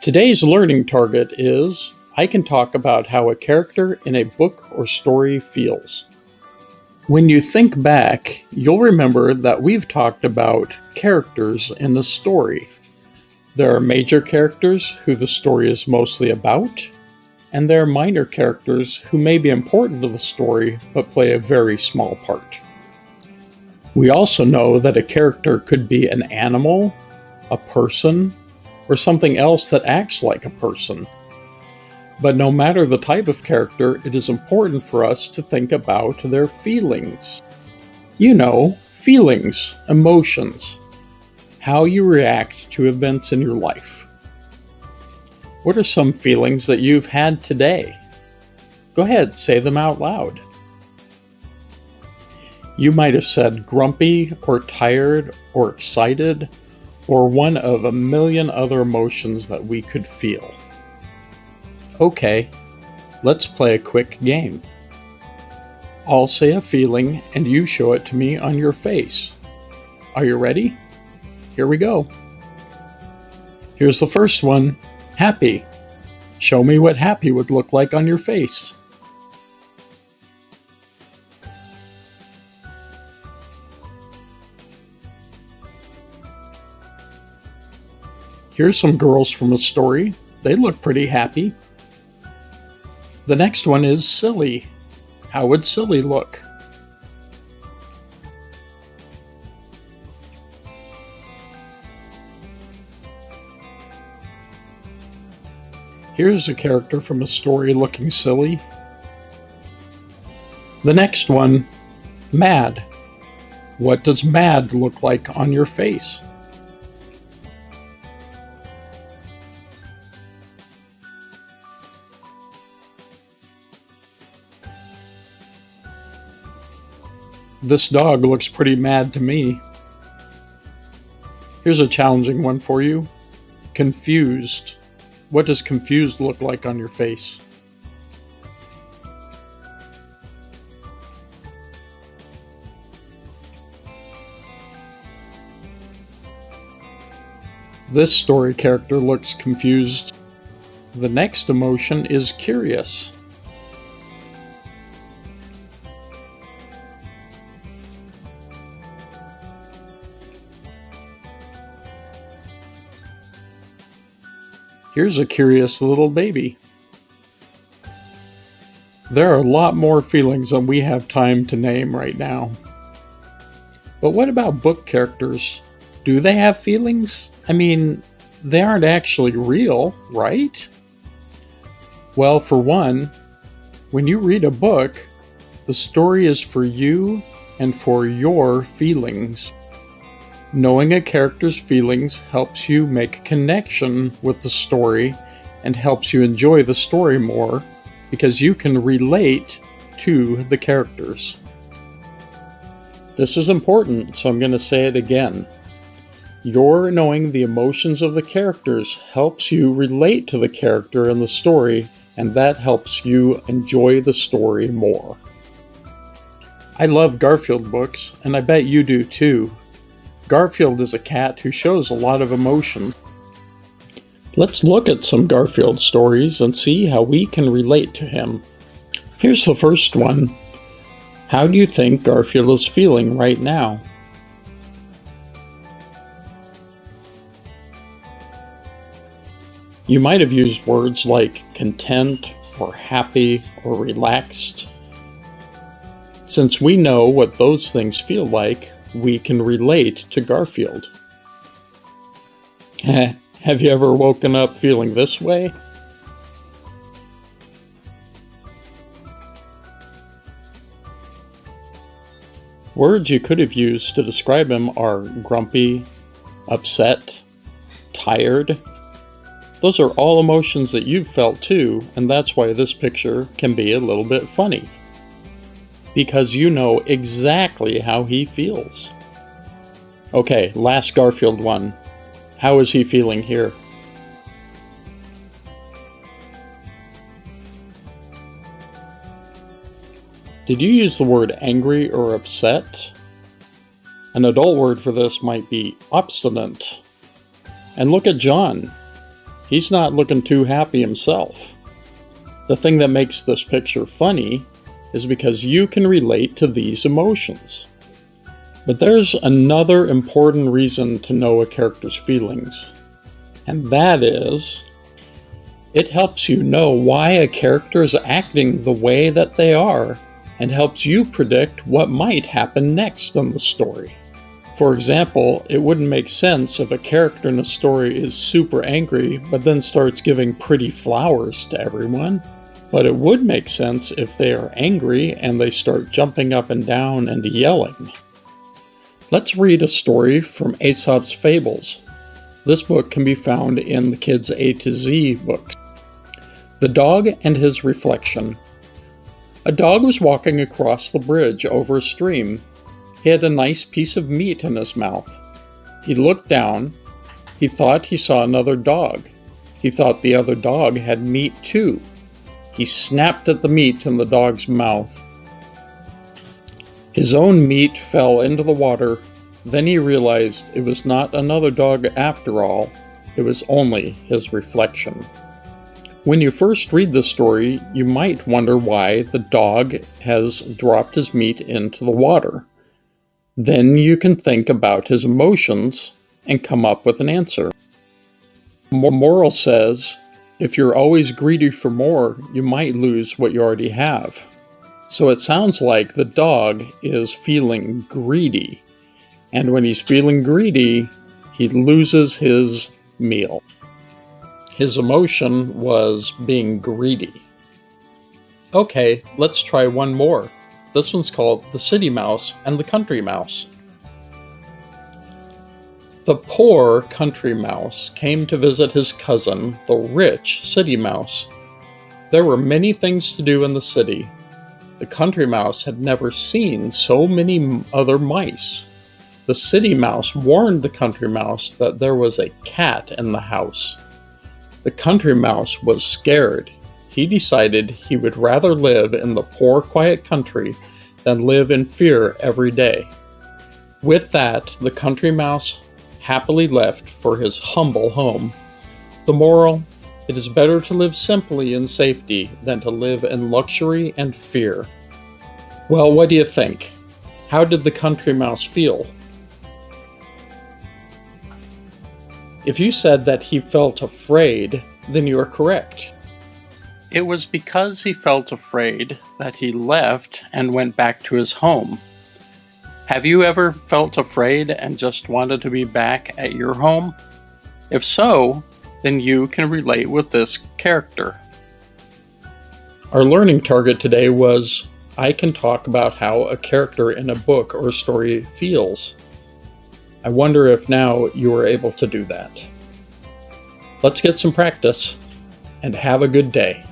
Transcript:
Today's learning target is I can talk about how a character in a book or story feels. When you think back, you'll remember that we've talked about characters in the story. There are major characters who the story is mostly about, and there are minor characters who may be important to the story but play a very small part. We also know that a character could be an animal, a person, or something else that acts like a person. But no matter the type of character, it is important for us to think about their feelings. You know, feelings, emotions, how you react to events in your life. What are some feelings that you've had today? Go ahead, say them out loud. You might have said grumpy or tired or excited or one of a million other emotions that we could feel. Okay, let's play a quick game. I'll say a feeling and you show it to me on your face. Are you ready? Here we go. Here's the first one, happy. Show me what happy would look like on your face. Here's some girls from a story. They look pretty happy. The next one is silly. How would silly look? Here's a character from a story looking silly. The next one, mad. What does mad look like on your face? This dog looks pretty mad to me. Here's a challenging one for you. Confused. What does confused look like on your face? This story character looks confused. The next emotion is curious. Here's a curious little baby. There are a lot more feelings than we have time to name right now. But what about book characters? Do they have feelings? I mean, they aren't actually real, right? Well, for one, when you read a book, the story is for you and for your feelings. Knowing a character's feelings helps you make a connection with the story and helps you enjoy the story more because you can relate to the characters. This is important, so I'm going to say it again. Your knowing the emotions of the characters helps you relate to the character in the story, and that helps you enjoy the story more. I love Garfield books, and I bet you do too. Garfield is a cat who shows a lot of emotion. Let's look at some Garfield stories and see how we can relate to him. Here's the first one. How do you think Garfield is feeling right now? You might have used words like content or happy or relaxed. Since we know what those things feel like, we can relate to Garfield. Have you ever woken up feeling this way? Words you could have used to describe him are grumpy, upset, tired. Those are all emotions that you've felt too, and that's why this picture can be a little bit funny. Because you know exactly how he feels. Okay, last Garfield one. How is he feeling here? Did you use the word angry or upset? An adult word for this might be obstinate. And look at John. He's not looking too happy himself. The thing that makes this picture funny is because you can relate to these emotions. But there's another important reason to know a character's feelings, and that is, it helps you know why a character is acting the way that they are, and helps you predict what might happen next in the story. For example, it wouldn't make sense if a character in a story is super angry but then starts giving pretty flowers to everyone. But it would make sense if they are angry and they start jumping up and down and yelling. Let's read a story from Aesop's Fables. This book can be found in the Kids A to Z books. The Dog and His Reflection. A dog was walking across the bridge over a stream. He had a nice piece of meat in his mouth. He looked down. He thought he saw another dog. He thought the other dog had meat too. He snapped at the meat in the dog's mouth. His own meat fell into the water. Then he realized it was not another dog after all. It was only his reflection. When you first read this story, you might wonder why the dog has dropped his meat into the water. Then you can think about his emotions and come up with an answer. The moral says, if you're always greedy for more, you might lose what you already have. So it sounds like the dog is feeling greedy. And when he's feeling greedy, he loses his meal. His emotion was being greedy. Okay, let's try one more. This one's called The City Mouse and the Country Mouse. The poor country mouse came to visit his cousin, the rich city mouse. There were many things to do in the city. The country mouse had never seen so many other mice. The city mouse warned the country mouse that there was a cat in the house. The country mouse was scared. He decided he would rather live in the poor, quiet country than live in fear every day. With that, the country mouse happily left for his humble home. The moral: it is better to live simply in safety than to live in luxury and fear. Well, what do you think? How did the country mouse feel? If you said that he felt afraid, then you are correct. It was because he felt afraid that he left and went back to his home. Have you ever felt afraid and just wanted to be back at your home? If so, then you can relate with this character. Our learning target today was, I can talk about how a character in a book or story feels. I wonder if now you are able to do that. Let's get some practice, and have a good day.